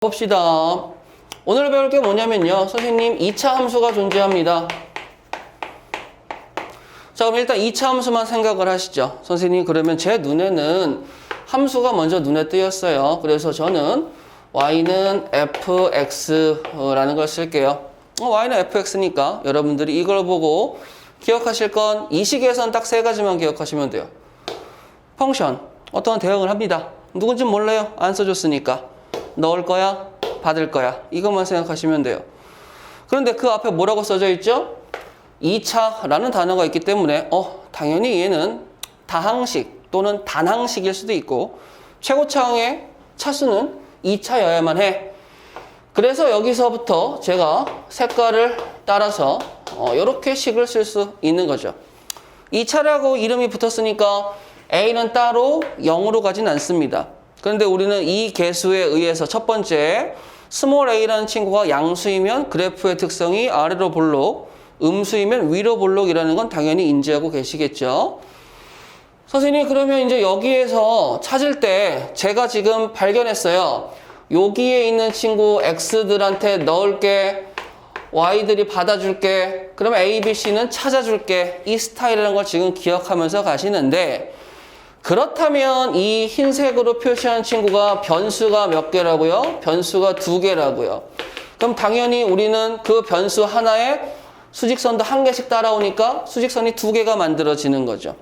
봅시다. 오늘 배울 게 뭐냐면요. 선생님 2차 함수가 존재합니다. 자, 그럼 일단 2차 함수만 생각을 하시죠. 선생님 그러면 제 눈에는 함수가 먼저 눈에 띄었어요. 그래서 저는 y는 fx라는 걸 쓸게요. y는 fx니까 여러분들이 이걸 보고 기억하실 건 이 식에선 딱 세 가지만 기억하시면 돼요. 펑션, 어떤 대응을 합니다. 누군지 몰라요. 안 써줬으니까. 넣을 거야, 받을 거야. 이것만 생각하시면 돼요. 그런데 그 앞에 뭐라고 써져 있죠? 2차라는 단어가 있기 때문에 당연히 얘는 다항식 또는 단항식일 수도 있고 최고차항의 차수는 2차여야만 해. 그래서 여기서부터 제가 색깔을 따라서 이렇게 식을 쓸 수 있는 거죠. 2차라고 이름이 붙었으니까 A는 따로 0으로 가진 않습니다. 그런데 우리는 이 개수에 의해서 첫 번째 스몰 a라는 친구가 양수이면 그래프의 특성이 아래로 볼록, 음수이면 위로 볼록이라는 건 당연히 인지하고 계시겠죠. 선생님 그러면 이제 여기에서 찾을 때 제가 지금 발견했어요. 여기에 있는 친구 x들한테 넣을게, y들이 받아줄게, 그러면 a, b, c는 찾아줄게. 이 스타일이라는 걸 지금 기억하면서 가시는데 그렇다면 이 흰색으로 표시한 친구가 변수가 몇 개라고요? 변수가 2개라고요. 그럼 당연히 우리는 그 변수 하나에 수직선도 한 개씩 따라오니까 수직선이 2개가 만들어지는 거죠.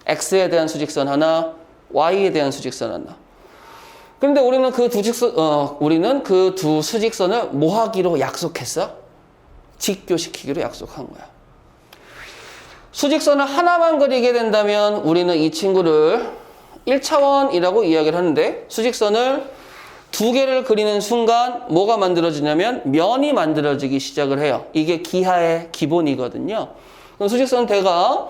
x에 대한 수직선 하나, y에 대한 수직선 하나. 그런데 우리는 그 두 수직선을 뭐 하기로 약속했어? 직교시키기로 약속한 거야. 수직선을 하나만 그리게 된다면 우리는 이 친구를 1차원이라고 이야기를 하는데 수직선을 2개를 그리는 순간 뭐가 만들어지냐면 면이 만들어지기 시작을 해요. 이게 기하의 기본이거든요. 그럼 수직선 대가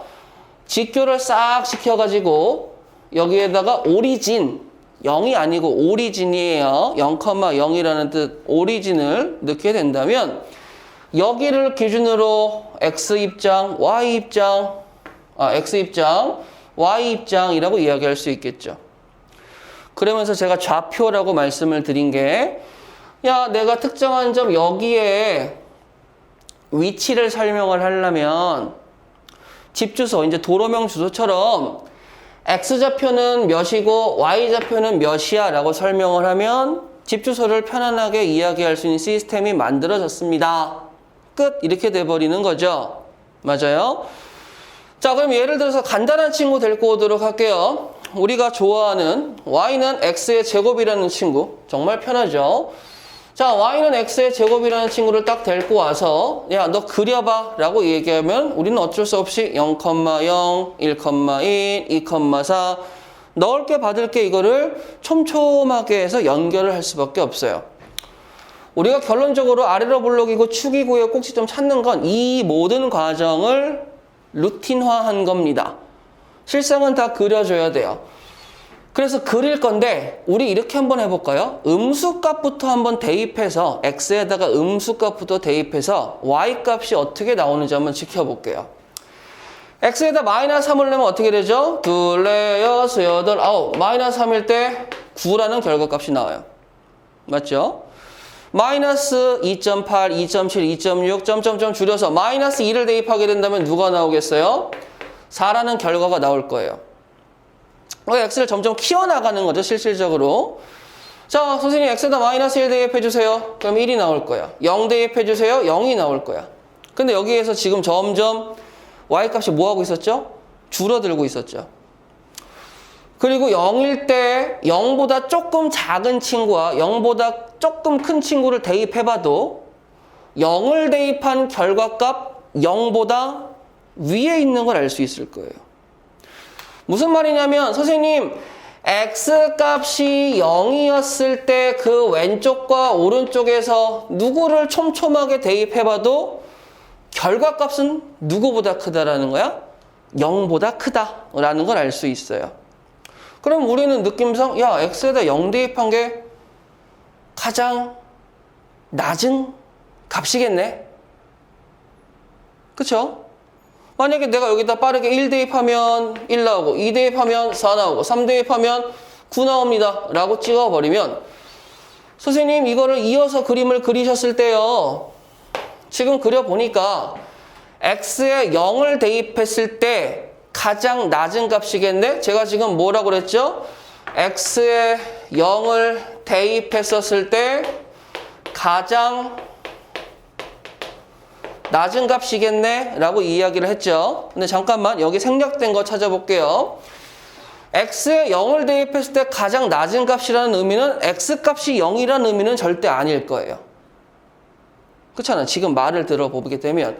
직교를 싹 시켜가지고 여기에다가 오리진, 0이 아니고 오리진이에요. 0,0이라는 뜻 오리진을 넣게 된다면 여기를 기준으로 x 입장, y 입장, x 입장, y 입장이라고 이야기할 수 있겠죠. 그러면서 제가 좌표라고 말씀을 드린 게 내가 특정한 점 여기에 위치를 설명을 하려면 집 주소, 이제 도로명 주소처럼 x좌표는 몇이고 y좌표는 몇이야 라고 설명을 하면 집 주소를 편안하게 이야기할 수 있는 시스템이 만들어졌습니다. 끝! 이렇게 돼버리는 거죠. 맞아요? 자, 그럼 예를 들어서 간단한 친구 데리고 오도록 할게요. 우리가 좋아하는 y는 x의 제곱이라는 친구. 정말 편하죠? 자, y는 x의 제곱이라는 친구를 딱 데리고 와서 너 그려봐 라고 얘기하면 우리는 어쩔 수 없이 0,0, 1,1, 2,4 넣을 게 받을 게 이거를 촘촘하게 해서 연결을 할 수밖에 없어요. 우리가 결론적으로 아래로 볼록이고 축이고요 꼭지점 찾는 건 이 모든 과정을 루틴화한 겁니다. 실상은 다 그려줘야 돼요. 그래서 그릴 건데 우리 이렇게 한번 해볼까요? 음수값부터 한번 대입해서 x에다가 음수값부터 대입해서 y값이 어떻게 나오는지 한번 지켜볼게요. x에다 마이너스 3을 내면 어떻게 되죠? 2, 4, 6, 8, 9 마이너스 3일 때 9라는 결과값이 나와요. 맞죠? 마이너스 2.8, 2.7, 2.6 점점점 줄여서 마이너스 2를 대입하게 된다면 누가 나오겠어요? 4라는 결과가 나올 거예요. x를 점점 키워나가는 거죠, 실질적으로. 자, 선생님 x에다 마이너스 1 대입해주세요. 그럼 1이 나올 거야. 0 대입해주세요. 0이 나올 거야. 근데 여기에서 지금 점점 y값이 뭐 하고 있었죠? 줄어들고 있었죠. 그리고 0일 때 0보다 조금 작은 친구와 0보다 조금 큰 친구를 대입해봐도 0을 대입한 결과값 0보다 위에 있는 걸 알 수 있을 거예요. 무슨 말이냐면 선생님 x값이 0이었을 때 그 왼쪽과 오른쪽에서 누구를 촘촘하게 대입해봐도 결과값은 누구보다 크다라는 거야? 0보다 크다라는 걸 알 수 있어요. 그럼 우리는 느낌상 x에다 0 대입한 게 가장 낮은 값이겠네? 그쵸? 만약에 내가 여기다 빠르게 1 대입하면 1 나오고 2 대입하면 4 나오고 3 대입하면 9 나옵니다 라고 찍어버리면 선생님 이거를 이어서 그림을 그리셨을 때요. 지금 그려보니까 x에 0을 대입했을 때 가장 낮은 값이겠네? 제가 지금 뭐라고 그랬죠? x에 0을 대입했었을 때 가장 낮은 값이겠네? 라고 이야기를 했죠. 근데 잠깐만 여기 생략된 거 찾아볼게요. x에 0을 대입했을 때 가장 낮은 값이라는 의미는 x값이 0이라는 의미는 절대 아닐 거예요. 그렇잖아. 지금 말을 들어보게 되면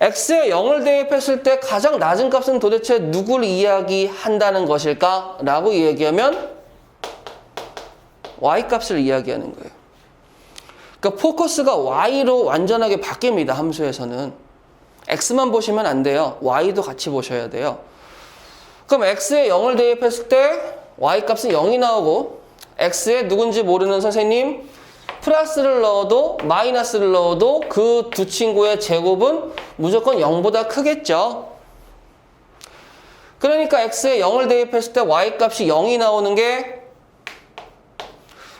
x에 0을 대입했을 때 가장 낮은 값은 도대체 누구를 이야기한다는 것일까? 라고 얘기하면 y값을 이야기하는 거예요. 그러니까 포커스가 y로 완전하게 바뀝니다. 함수에서는. x만 보시면 안 돼요. y도 같이 보셔야 돼요. 그럼 x에 0을 대입했을 때 y값은 0이 나오고 x에 누군지 모르는 선생님 플러스를 넣어도 마이너스를 넣어도 그 두 친구의 제곱은 무조건 0보다 크겠죠. 그러니까 x에 0을 대입했을 때 y값이 0이 나오는 게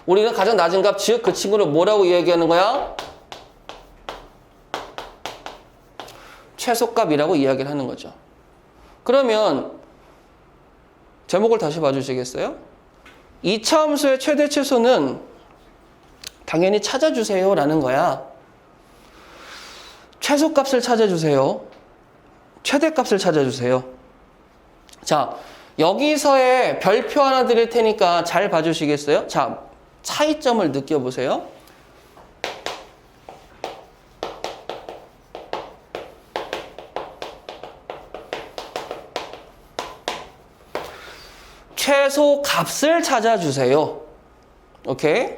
우리는 가장 낮은 값, 즉 그 친구를 뭐라고 얘기하는 거야? 최소값이라고 이야기를 하는 거죠. 그러면 제목을 다시 봐주시겠어요? 2차 함수의 최대 최소는 당연히 찾아주세요 라는 거야. 최소값을 찾아주세요. 최대값을 찾아주세요. 자, 여기서의 별표 하나 드릴 테니까 잘 봐주시겠어요? 자, 차이점을 느껴보세요. 최소 값을 찾아주세요. 오케이?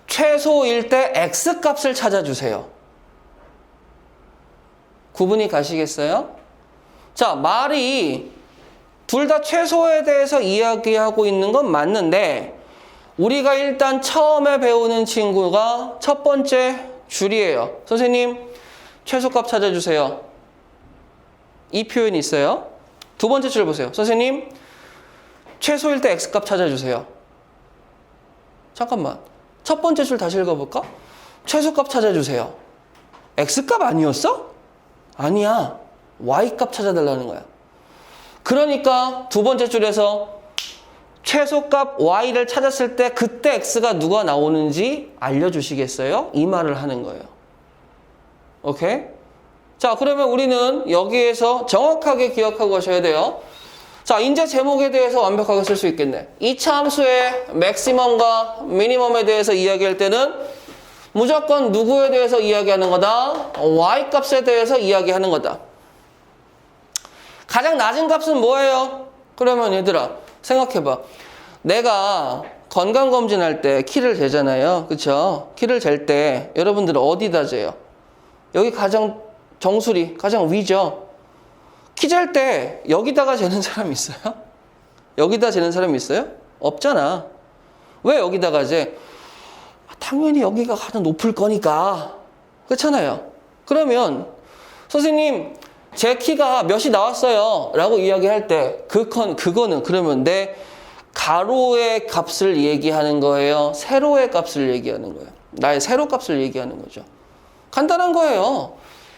최소일 때 x값을 찾아주세요. 구분이 가시겠어요? 자, 말이 둘 다 최소에 대해서 이야기하고 있는 건 맞는데 우리가 일단 처음에 배우는 친구가 첫 번째 줄이에요. 선생님, 최소값 찾아주세요. 이 표현이 있어요. 두 번째 줄 보세요. 선생님, 최소일 때 x값 찾아주세요. 잠깐만. 첫 번째 줄 다시 읽어볼까? 최소값 찾아주세요. x값 아니었어? 아니야. y값 찾아달라는 거야. 그러니까 두 번째 줄에서 최소값 y를 찾았을 때 그때 x가 누가 나오는지 알려주시겠어요? 이 말을 하는 거예요. 오케이? 자, 그러면 우리는 여기에서 정확하게 기억하고 가셔야 돼요. 자, 이제 제목에 대해서 완벽하게 쓸 수 있겠네. 2차 함수의 맥시멈과 미니멈에 대해서 이야기할 때는 무조건 누구에 대해서 이야기하는 거다? y값에 대해서 이야기하는 거다. 가장 낮은 값은 뭐예요? 그러면 얘들아 생각해봐. 내가 건강검진할 때 키를 재잖아요. 그쵸? 키를 잴 때 여러분들은 어디다 재요? 여기 가장 정수리, 가장 위죠? 키 잴 때 여기다가 재는 사람 있어요? 여기다 재는 사람 있어요? 없잖아. 왜 여기다가 재? 당연히 여기가 가장 높을 거니까. 그렇잖아요. 그러면 선생님 제 키가 몇이 나왔어요 라고 이야기할 때 그거는 그러면 내 가로의 값을 얘기하는 거예요? 세로의 값을 얘기하는 거예요? 나의 세로 값을 얘기하는 거죠. 간단한 거예요.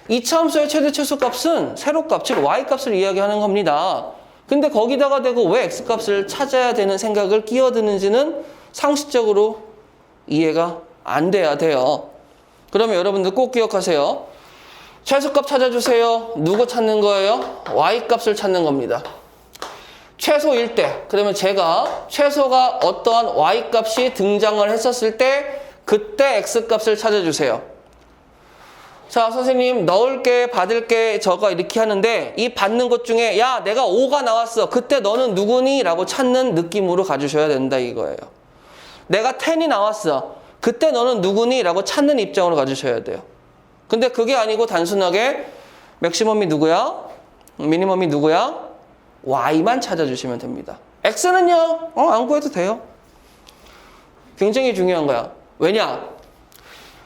2차 함수의 최대 최소 값은 세로값, 즉 y값을 이야기하는 겁니다. 근데 거기다가 대고 왜 x값을 찾아야 되는 생각을 끼어드는지는 상식적으로 이해가 안 돼야 돼요. 그러면 여러분들 꼭 기억하세요. 최소값 찾아주세요. 누구 찾는 거예요? y값을 찾는 겁니다. 최소일 때, 그러면 제가 최소가 어떠한 y값이 등장을 했었을 때 그때 x값을 찾아주세요. 자, 선생님 넣을게 받을게 저거 이렇게 하는데 이 받는 것 중에 야 내가 5가 나왔어. 그때 너는 누구니? 라고 찾는 느낌으로 가주셔야 된다 이거예요. 내가 10이 나왔어. 그때 너는 누구니? 라고 찾는 입장으로 가주셔야 돼요. 근데 그게 아니고 단순하게 맥시멈이 누구야? 미니멈이 누구야? y만 찾아주시면 됩니다. x는요? 안 구해도 돼요. 굉장히 중요한 거야. 왜냐?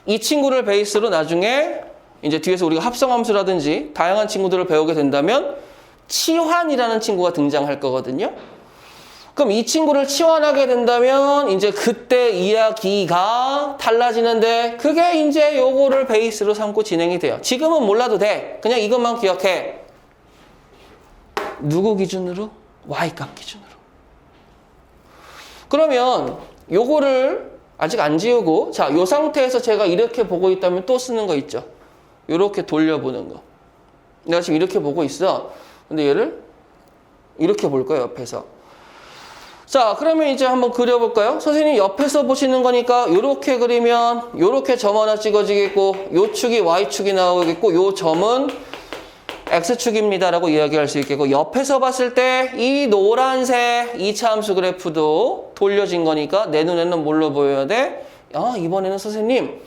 이 친구를 베이스로 나중에 이제 뒤에서 우리가 합성함수라든지 다양한 친구들을 배우게 된다면 치환이라는 친구가 등장할 거거든요. 그럼 이 친구를 치환하게 된다면 이제 그때 이야기가 달라지는데 그게 이제 요거를 베이스로 삼고 진행이 돼요. 지금은 몰라도 돼. 그냥 이것만 기억해. 누구 기준으로? Y값 기준으로. 그러면 요거를 아직 안 지우고 자, 요 상태에서 제가 이렇게 보고 있다면 또 쓰는 거 있죠. 요렇게 돌려보는 거. 내가 지금 이렇게 보고 있어. 근데 얘를 이렇게 볼 거예요, 옆에서. 자, 그러면 이제 한번 그려볼까요? 선생님 옆에서 보시는 거니까 요렇게 그리면 요렇게 점 하나 찍어지겠고 요 축이 Y축이 나오겠고 요 점은 X축입니다 라고 이야기할 수 있겠고 옆에서 봤을 때 이 노란색 2차 함수 그래프도 돌려진 거니까 내 눈에는 뭘로 보여야 돼? 아, 이번에는 선생님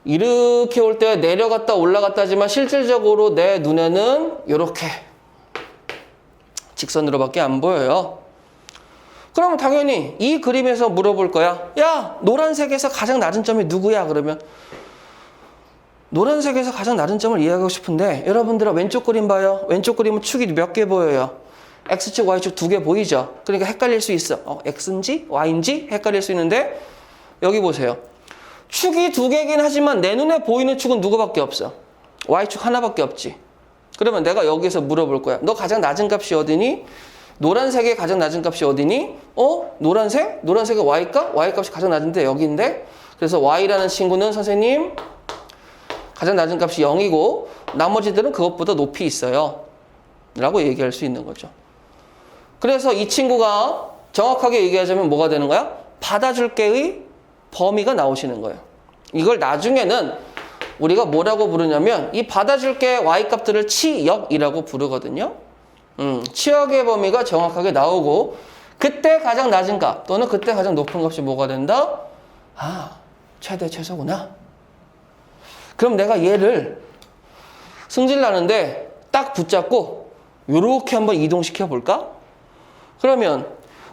이렇게 올 때 내려갔다 올라갔다 하지만 실질적으로 내 눈에는 요렇게 직선으로밖에 안 보여요. 그러면 당연히 이 그림에서 물어볼 거야. 야, 노란색에서 가장 낮은 점이 누구야? 그러면 노란색에서 가장 낮은 점을 이해하고 싶은데 여러분들은 왼쪽 그림 봐요. 왼쪽 그림은 축이 몇 개 보여요? X축, Y축 2개 보이죠? 그러니까 헷갈릴 수 있어. X인지 Y인지 헷갈릴 수 있는데 여기 보세요. 축이 2개긴 하지만 내 눈에 보이는 축은 누구밖에 없어? Y축 하나밖에 없지. 그러면 내가 여기서 물어볼 거야. 너 가장 낮은 값이 어디니? 노란색의 가장 낮은 값이 어디니? 노란색? 노란색의 Y값? Y값이 가장 낮은데 여기인데? 그래서 Y라는 친구는 선생님 가장 낮은 값이 0이고 나머지들은 그것보다 높이 있어요. 라고 얘기할 수 있는 거죠. 그래서 이 친구가 정확하게 얘기하자면 뭐가 되는 거야? 받아줄 게의 범위가 나오시는 거예요. 이걸 나중에는 우리가 뭐라고 부르냐면 이 받아줄 게 Y값들을 치역이라고 부르거든요. 치역의 범위가 정확하게 나오고 그때 가장 낮은 값 또는 그때 가장 높은 값이 뭐가 된다? 아, 최대 최소구나. 그럼 내가 얘를 승질나는데 딱 붙잡고 요렇게 한번 이동시켜 볼까? 그러면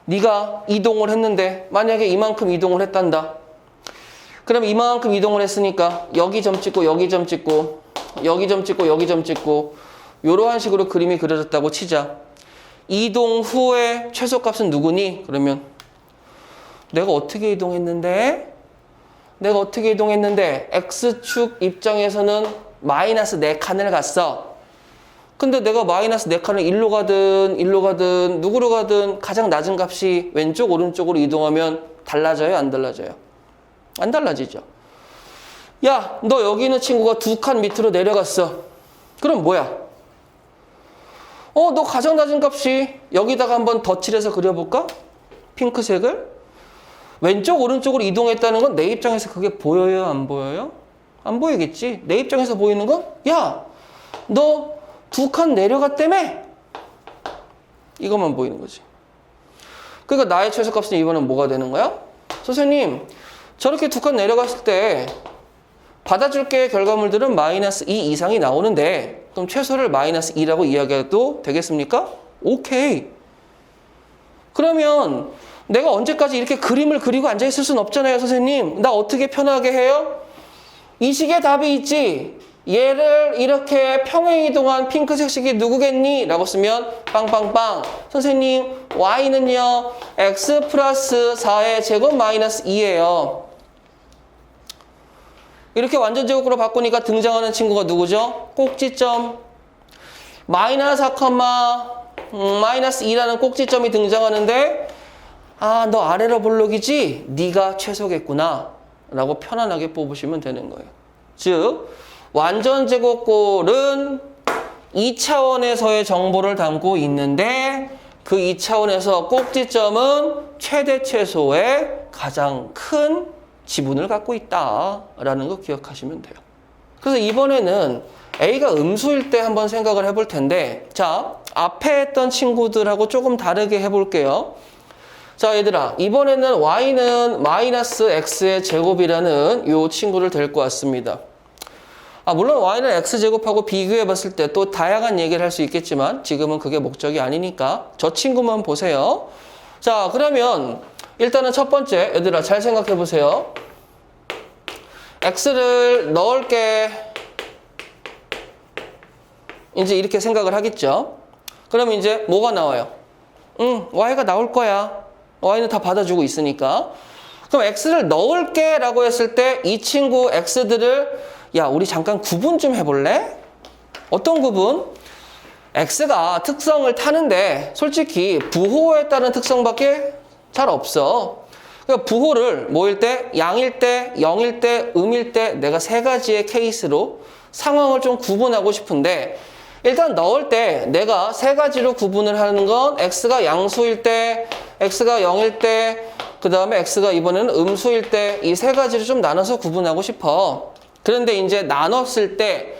네가 이동을 했는데 만약에 이만큼 이동을 했단다. 그럼 이만큼 이동을 했으니까 여기 점 찍고 여기 점 찍고 여기 점 찍고 여기 점 찍고 요러한 식으로 그림이 그려졌다고 치자. 이동 후에 최소값은 누구니? 그러면 내가 어떻게 이동했는데? X축 입장에서는 마이너스 4칸을 갔어. 근데 내가 마이너스 4칸을 일로 가든 누구로 가든 가장 낮은 값이 왼쪽 오른쪽으로 이동하면 달라져요? 안 달라져요? 안 달라지죠. 야, 너 여기 있는 친구가 2칸 밑으로 내려갔어. 그럼 뭐야? 너 가장 낮은 값이 여기다가 한번 덧칠해서 그려볼까? 핑크색을. 왼쪽 오른쪽으로 이동했다는 건 내 입장에서 그게 보여요? 안 보여요? 안 보이겠지. 내 입장에서 보이는 건 야, 너 2칸 내려갔다며? 이것만 보이는 거지. 그러니까 나의 최소값은 이번엔 뭐가 되는 거야? 선생님, 저렇게 2칸 내려갔을 때 받아줄 게 결과물들은 마이너스 2 이상이 나오는데 그럼 최소를 마이너스 2라고 이야기해도 되겠습니까? 오케이. 그러면 내가 언제까지 이렇게 그림을 그리고 앉아있을 수는 없잖아요, 선생님. 나 어떻게 편하게 해요? 이 식의 답이 있지. 얘를 이렇게 평행 이동한 핑크색 식이 누구겠니? 라고 쓰면 빵빵빵. 선생님, Y는요. X 플러스 4의 제곱 마이너스 2예요. 이렇게 완전 제곱으로 바꾸니까 등장하는 친구가 누구죠? 꼭지점. 마이너스 4, 마이너스 2라는 꼭지점이 등장하는데 아, 너 아래로 볼록이지? 네가 최소겠구나. 라고 편안하게 뽑으시면 되는 거예요. 즉, 완전 제곱골은 2차원에서의 정보를 담고 있는데 그 2차원에서 꼭지점은 최대 최소의 가장 큰 지분을 갖고 있다라는 거 기억하시면 돼요. 그래서 이번에는 A가 음수일 때 한번 생각을 해볼 텐데 자, 앞에 했던 친구들하고 조금 다르게 해볼게요. 자, 얘들아, 이번에는 Y는 마이너스 X의 제곱이라는 이 친구를 데리고 왔습니다. 물론 Y는 X제곱하고 비교해 봤을 때 또 다양한 얘기를 할 수 있겠지만 지금은 그게 목적이 아니니까 저 친구만 보세요. 자, 그러면 일단은 첫 번째, 얘들아 잘 생각해 보세요. X를 넣을게. 이제 이렇게 생각을 하겠죠. 그러면 이제 뭐가 나와요? y가 나올 거야. y는 다 받아주고 있으니까. 그럼 x를 넣을게 라고 했을 때 이 친구 x들을 야, 우리 잠깐 구분 좀 해볼래? 어떤 구분? x가 특성을 타는데 솔직히 부호에 따른 특성밖에 잘 없어. 그러니까 부호를 뭐일 때? 양일 때, 영일 때, 음일 때 내가 세 가지의 케이스로 상황을 좀 구분하고 싶은데 일단 넣을 때 내가 세 가지로 구분을 하는 건 x가 양수일 때, x가 0일 때, 그 다음에 x가 이번에는 음수일 때 이 세 가지를 좀 나눠서 구분하고 싶어. 그런데 이제 나눴을 때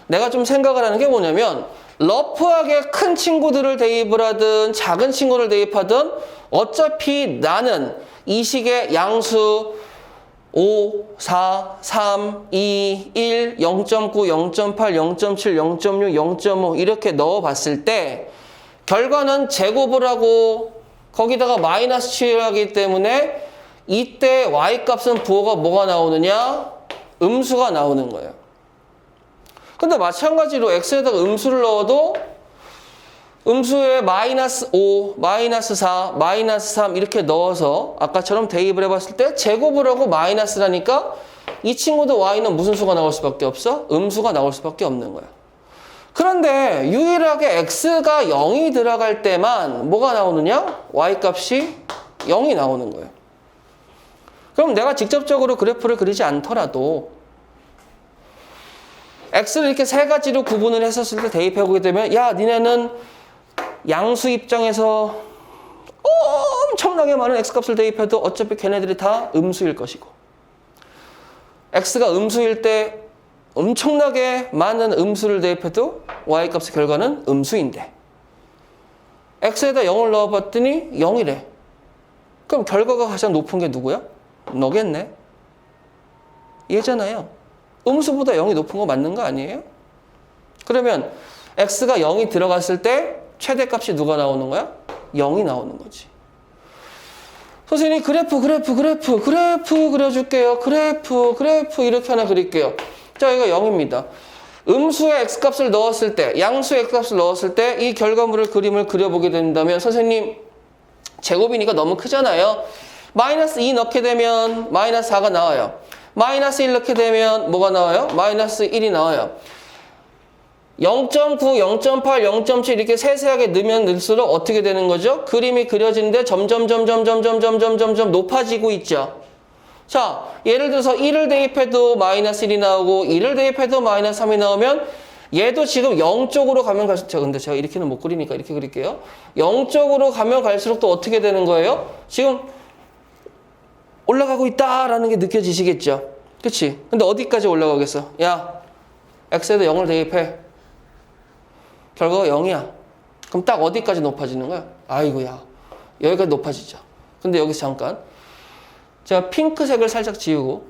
내가 좀 생각을 하는 게 뭐냐면 러프하게 큰 친구들을 대입을 하든 작은 친구를 대입하든 어차피 나는 이 식의 양수 5, 4, 3, 2, 1, 0.9, 0.8, 0.7, 0.6, 0.5 이렇게 넣어봤을 때 결과는 제곱을 하고 거기다가 마이너스 치하기 때문에 이때 y-값은 부호가 뭐가 나오느냐? 음수가 나오는 거예요. 근데 마찬가지로 x에다가 음수를 넣어도 음수에 마이너스 5, 마이너스 4, 마이너스 3 이렇게 넣어서 아까처럼 대입을 해봤을 때 제곱을 하고 마이너스라니까 이 친구도 y는 무슨 수가 나올 수밖에 없어? 음수가 나올 수밖에 없는 거야. 그런데 유일하게 x가 0이 들어갈 때만 뭐가 나오느냐? y값이 0이 나오는 거예요. 그럼 내가 직접적으로 그래프를 그리지 않더라도 x를 이렇게 세 가지로 구분을 했었을 때 대입해보게 되면 야, 니네는 양수 입장에서 엄청나게 많은 x값을 대입해도 어차피 걔네들이 다 음수일 것이고 x가 음수일 때 엄청나게 많은 음수를 대입해도 y값의 결과는 음수인데 x에다 0을 넣어봤더니 0이래. 그럼 결과가 가장 높은 게 누구야? 너겠네. 얘잖아요. 음수보다 0이 높은 거 맞는 거 아니에요? 그러면 x가 0이 들어갔을 때 최대값이 누가 나오는 거야? 0이 나오는 거지. 선생님 그래프 그려줄게요. 그래프 이렇게 하나 그릴게요. 자, 이거 0입니다. 음수의 x값을 넣었을 때, 양수의 x값을 넣었을 때 이 결과물을 그림을 그려보게 된다면 선생님 제곱이니까 너무 크잖아요. 마이너스 2 넣게 되면 마이너스 4가 나와요. 마이너스 1 넣게 되면 뭐가 나와요? 마이너스 1이 나와요. 0.9, 0.8, 0.7 이렇게 세세하게 넣으면 넣을수록 어떻게 되는 거죠? 그림이 그려지는데 점점 높아지고 있죠. 자, 예를 들어서 1을 대입해도 마이너스 1이 나오고 2를 대입해도 마이너스 3이 나오면 얘도 지금 0쪽으로 가면 갈수록 근데 제가 이렇게는 못 그리니까 이렇게 그릴게요. 0쪽으로 가면 갈수록 또 어떻게 되는 거예요? 지금 올라가고 있다라는 게 느껴지시겠죠? 그치? 근데 어디까지 올라가겠어? 야, x에다 0을 대입해. 결과가 0이야. 그럼 딱 어디까지 높아지는 거야? 아이고야. 여기까지 높아지죠. 근데 여기서 잠깐. 제가 핑크색을 살짝 지우고,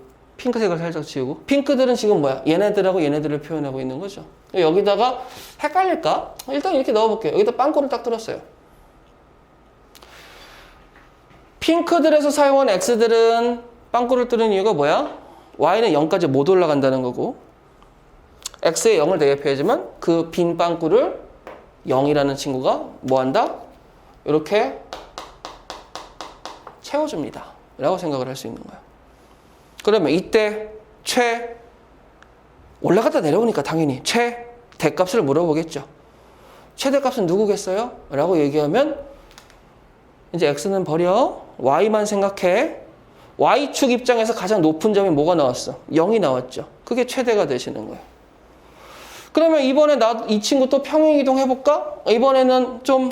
핑크들은 지금 뭐야? 얘네들하고 얘네들을 표현하고 있는 거죠. 여기다가 헷갈릴까? 일단 이렇게 넣어볼게요. 여기다 빵꾸를 딱 뚫었어요. 핑크들에서 사용한 x들은 빵꾸를 뚫은 이유가 뭐야? y는 0까지 못 올라간다는 거고 x에 0을 대입해야지만 그 빈 빵꾸를 0이라는 친구가 뭐한다? 이렇게 채워줍니다. 라고 생각을 할 수 있는 거야. 그러면 이때 올라갔다 내려오니까 당연히 대값을 물어보겠죠. 최대값은 누구겠어요? 라고 얘기하면 이제 x는 버려. y만 생각해. y축 입장에서 가장 높은 점이 뭐가 나왔어? 0이 나왔죠. 그게 최대가 되시는 거예요. 그러면 이번에 이 친구 또 평행이동 해볼까? 이번에는 좀,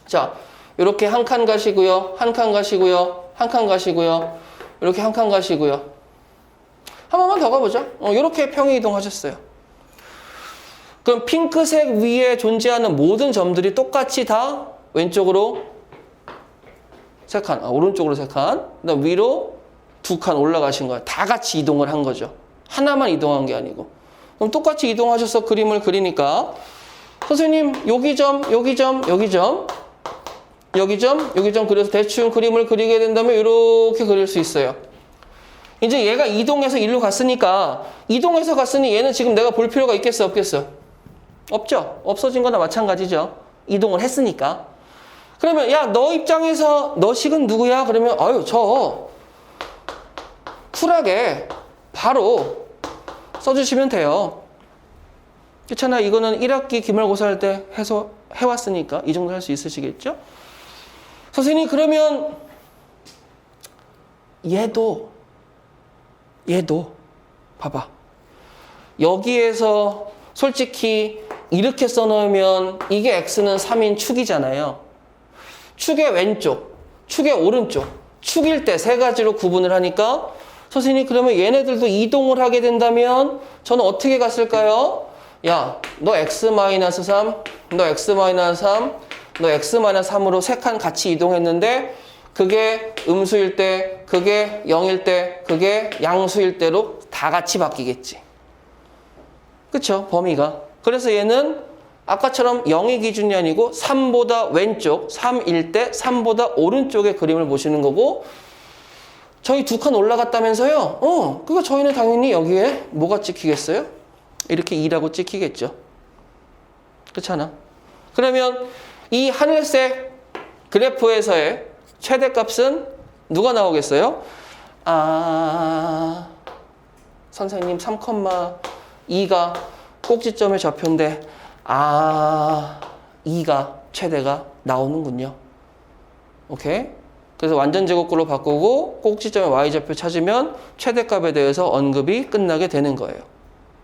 자, 이렇게 한 칸 가시고요. 한 칸 가시고요. 한 칸 가시고요. 이렇게 한 칸 가시고요. 한 번만 더 가보죠. 이렇게 평행이동 하셨어요. 그럼 핑크색 위에 존재하는 모든 점들이 똑같이 다 왼쪽으로 3칸, 오른쪽으로 3칸, 그다음 위로 2칸 올라가신 거예요. 다 같이 이동을 한 거죠. 하나만 이동한 게 아니고. 그럼 똑같이 이동하셔서 그림을 그리니까 선생님 여기 점 그래서 대충 그림을 그리게 된다면 이렇게 그릴 수 있어요. 이제 얘가 이동해서 일로 갔으니까 이동해서 갔으니 얘는 지금 내가 볼 필요가 있겠어 없겠어? 없죠. 없어진 거나 마찬가지죠. 이동을 했으니까. 그러면 야, 너 입장에서 너 식은 누구야? 그러면 아유, 저 쿨하게 바로 써주시면 돼요. 그렇잖아. 이거는 1학기 기말고사 할 때 해왔으니까 이 정도 할 수 있으시겠죠? 선생님, 그러면 얘도 봐봐. 여기에서 솔직히 이렇게 써놓으면 이게 x는 3인 축이잖아요. 축의 왼쪽, 축의 오른쪽, 축일 때 세 가지로 구분을 하니까 선생님, 그러면 얘네들도 이동을 하게 된다면 저는 어떻게 갔을까요? 야, 너 x-3, 너 x-3, 너 x-3으로 세 칸 같이 이동했는데 그게 음수일 때, 그게 0일 때, 그게 양수일 때로 다 같이 바뀌겠지. 그쵸? 범위가. 그래서 얘는 아까처럼 0이 기준이 아니고 3보다 왼쪽, 3일 때 3보다 오른쪽의 그림을 보시는 거고, 저희 두 칸 올라갔다면서요? 그러니까 저희는 당연히 여기에 뭐가 찍히겠어요? 이렇게 2라고 찍히겠죠. 그렇잖아. 그러면 이 하늘색 그래프에서의 최대값은 누가 나오겠어요? 선생님 3,2가 꼭지점의 좌표인데 2가 최대가 나오는군요. 오케이? 그래서 완전 제곱글로 바꾸고 꼭지점의 y좌표 찾으면 최대값에 대해서 언급이 끝나게 되는 거예요.